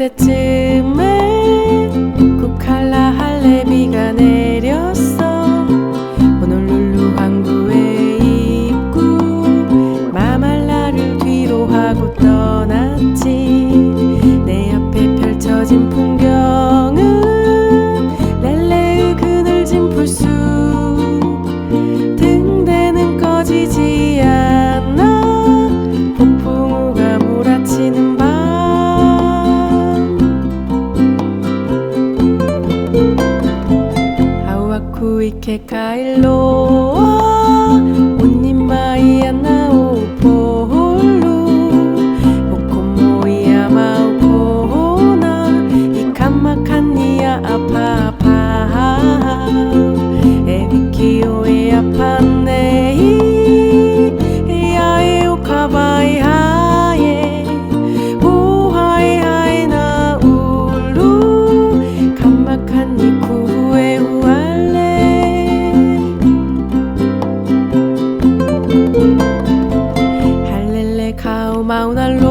그때쯤에 국할라 할래 비가 내렸어. 호놀룰루 항구의 입구 마말라를 뒤로 하고 떠났지. 내 앞에 펼쳐진 풍경은 렐레의 그늘진 풀숲. 등대는 꺼지지 않아 폭풍우가 몰아치는 밤. Kuike kailoa Unimai anao polu Hokomoi amau kona Ikamakania apapa Ebikio e apanei Iae o kabai hae Uhai hae na ulu Kamakani kuhue uale 할렐레 카우 마우날로